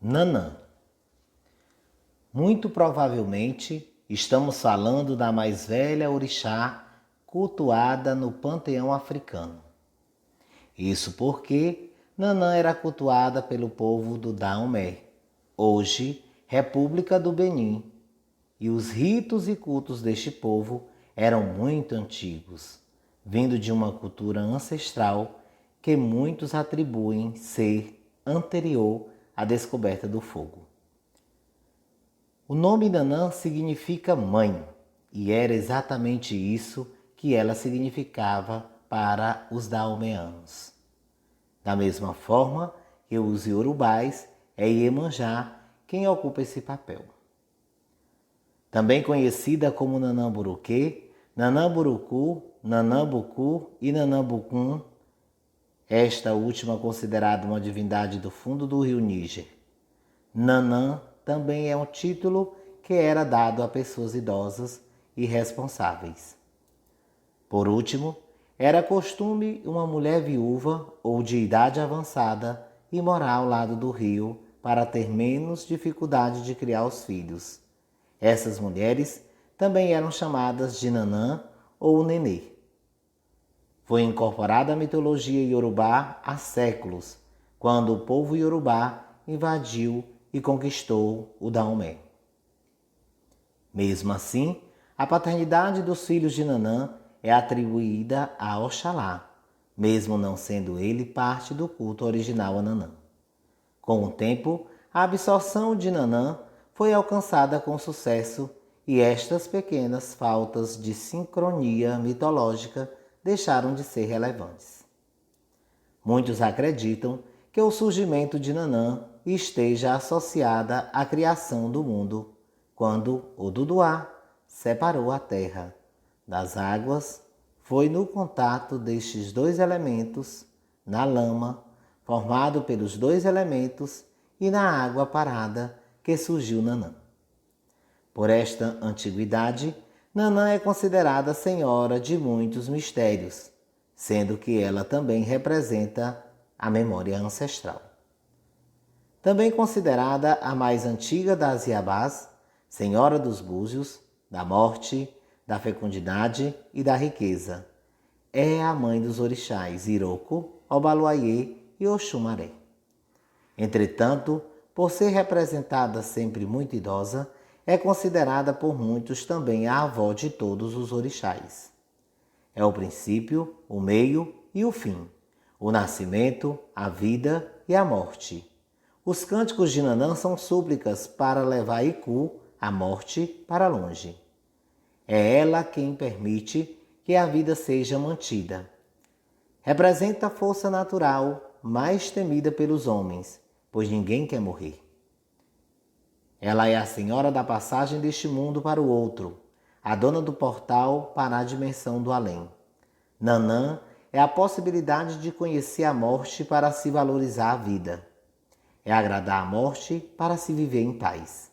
Nanã. Muito provavelmente estamos falando da mais velha orixá cultuada no panteão africano. Isso porque Nanã era cultuada pelo povo do Daomé, hoje República do Benin, e os ritos e cultos deste povo eram muito antigos, vindo de uma cultura ancestral que muitos atribuem ser anterior à descoberta do fogo. O nome Nanã significa mãe, e era exatamente isso que ela significava para os daomeanos. Da mesma forma que os iorubais, é Iemanjá quem ocupa esse papel. Também conhecida como Nanã-Buruquê, Nanã-Burucu, Nanã-Bucu e Nanã-Bucum, esta última considerada uma divindade do fundo do rio Níger. Nanã também é um título que era dado a pessoas idosas e responsáveis. Por último, era costume uma mulher viúva ou de idade avançada ir morar ao lado do rio para ter menos dificuldade de criar os filhos. Essas mulheres também eram chamadas de Nanã ou Nenê. Foi incorporada à mitologia iorubá há séculos, quando o povo iorubá invadiu e conquistou o Daomé. Mesmo assim, a paternidade dos filhos de Nanã é atribuída a Oxalá, mesmo não sendo ele parte do culto original a Nanã. Com o tempo, a absorção de Nanã foi alcançada com sucesso e estas pequenas faltas de sincronia mitológica deixaram de ser relevantes. Muitos acreditam que o surgimento de Nanã esteja associada à criação do mundo, quando o Duduá separou a terra das águas. Foi no contato destes dois elementos, na lama, formado pelos dois elementos, e na água parada, que surgiu Nanã. Por esta antiguidade, Nanã é considerada senhora de muitos mistérios, sendo que ela também representa a memória ancestral. Também considerada a mais antiga das Iabás, senhora dos búzios, da morte, da fecundidade e da riqueza. É a mãe dos orixás Iroko, Obaluayê e Oxumaré. Entretanto, por ser representada sempre muito idosa, é considerada por muitos também a avó de todos os orixás. É o princípio, o meio e o fim, o nascimento, a vida e a morte. Os cânticos de Nanã são súplicas para levar Iku, a morte, para longe. É ela quem permite que a vida seja mantida. Representa a força natural mais temida pelos homens, pois ninguém quer morrer. Ela é a senhora da passagem deste mundo para o outro, a dona do portal para a dimensão do além. Nanã é a possibilidade de conhecer a morte para se valorizar a vida. É agradar a morte para se viver em paz.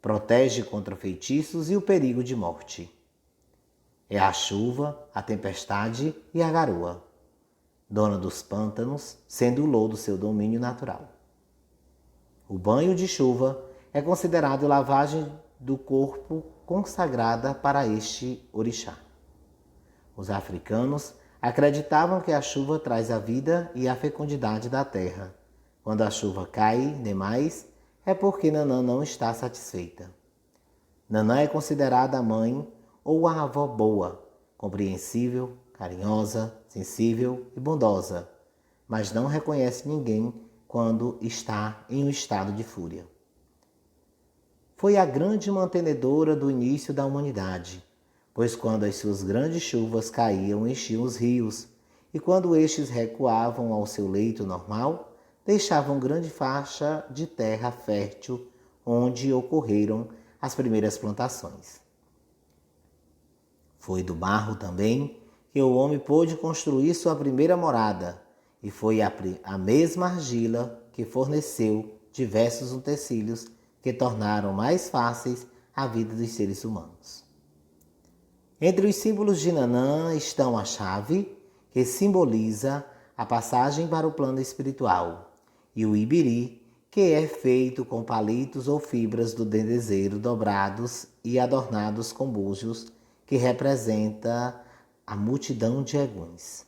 Protege contra feitiços e o perigo de morte. É a chuva, a tempestade e a garoa. Dona dos pântanos, sendo o lodo seu domínio natural. O banho de chuva é considerado lavagem do corpo consagrada para este orixá. Os africanos acreditavam que a chuva traz a vida e a fecundidade da terra. Quando a chuva cai demais, é porque Nanã não está satisfeita. Nanã é considerada a mãe ou a avó boa, compreensível, carinhosa, sensível e bondosa, mas não reconhece ninguém quando está em um estado de fúria. Foi a grande mantenedora do início da humanidade, pois quando as suas grandes chuvas caíam, enchiam os rios, e quando estes recuavam ao seu leito normal, deixavam grande faixa de terra fértil onde ocorreram as primeiras plantações. Foi do barro também que o homem pôde construir sua primeira morada, e foi a mesma argila que forneceu diversos utensílios que tornaram mais fáceis a vida dos seres humanos. Entre os símbolos de Nanã estão a chave, que simboliza a passagem para o plano espiritual, e o ibiri, que é feito com palitos ou fibras do dendezeiro dobrados e adornados com búzios, que representa a multidão de egões.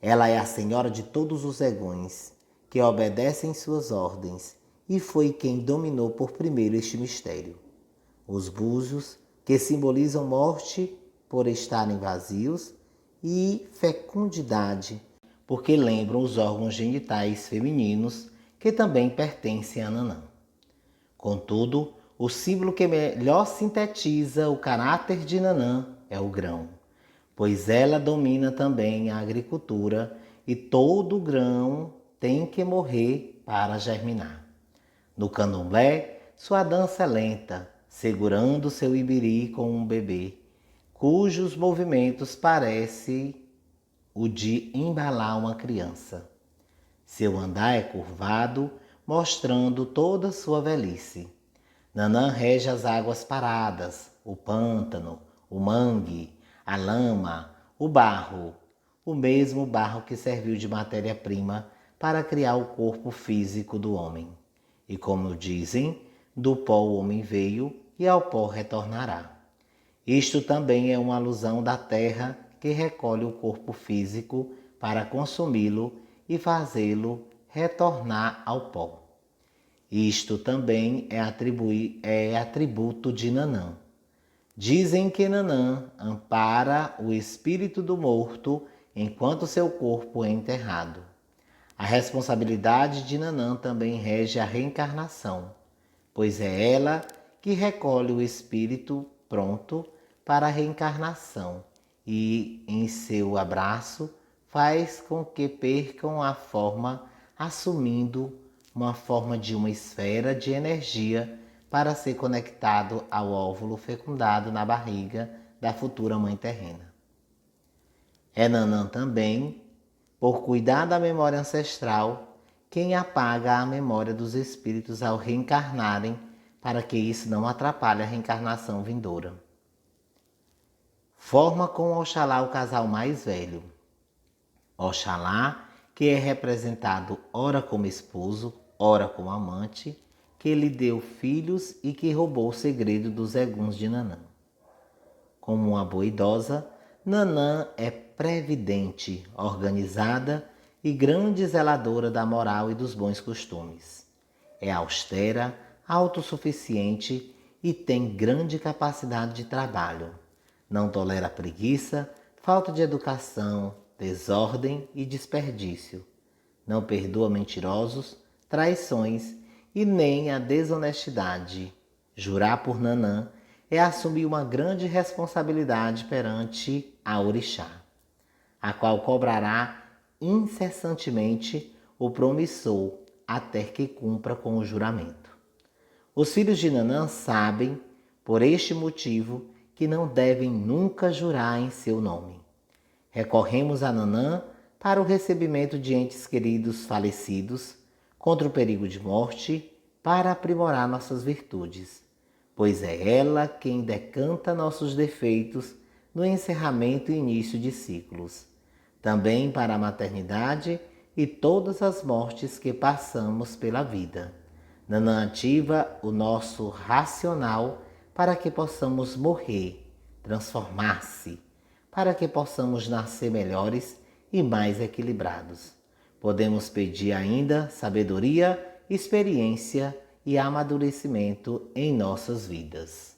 Ela é a senhora de todos os egões, que obedecem suas ordens, e foi quem dominou por primeiro este mistério. Os búzios, que simbolizam morte por estarem vazios, e fecundidade, porque lembram os órgãos genitais femininos, que também pertencem a Nanã. Contudo, o símbolo que melhor sintetiza o caráter de Nanã é o grão, pois ela domina também a agricultura e todo grão tem que morrer para germinar. No candomblé, sua dança é lenta, segurando seu ibiri com um bebê, cujos movimentos parecem o de embalar uma criança. Seu andar é curvado, mostrando toda sua velhice. Nanã rege as águas paradas, o pântano, o mangue, a lama, o barro, o mesmo barro que serviu de matéria-prima para criar o corpo físico do homem. E como dizem, do pó o homem veio e ao pó retornará. Isto também é uma alusão da terra que recolhe o corpo físico para consumi-lo e fazê-lo retornar ao pó. Isto também é atributo de Nanã. Dizem que Nanã ampara o espírito do morto enquanto seu corpo é enterrado. A responsabilidade de Nanã também rege a reencarnação, pois é ela que recolhe o espírito pronto para a reencarnação e, em seu abraço, faz com que percam a forma, assumindo uma forma de uma esfera de energia para ser conectado ao óvulo fecundado na barriga da futura mãe terrena. É Nanã também, por cuidar da memória ancestral, quem apaga a memória dos espíritos ao reencarnarem, para que isso não atrapalhe a reencarnação vindoura. Forma com Oxalá o casal mais velho. Oxalá, que é representado ora como esposo, ora como amante, que lhe deu filhos e que roubou o segredo dos eguns de Nanã. Como uma boa idosa, Nanã é previdente, organizada e grande zeladora da moral e dos bons costumes. É austera, autossuficiente e tem grande capacidade de trabalho. Não tolera preguiça, falta de educação, desordem e desperdício. Não perdoa mentirosos, traições e nem a desonestidade. Jurar por Nanã é assumir uma grande responsabilidade perante a Orixá, a qual cobrará incessantemente o promissor até que cumpra com o juramento. Os filhos de Nanã sabem, por este motivo, que não devem nunca jurar em seu nome. Recorremos a Nanã para o recebimento de entes queridos falecidos, contra o perigo de morte, para aprimorar nossas virtudes, pois é ela quem decanta nossos defeitos no encerramento e início de ciclos. Também para a maternidade e todas as mortes que passamos pela vida. Nanã ativa o nosso racional para que possamos morrer, transformar-se, para que possamos nascer melhores e mais equilibrados. Podemos pedir ainda sabedoria, experiência e amadurecimento em nossas vidas.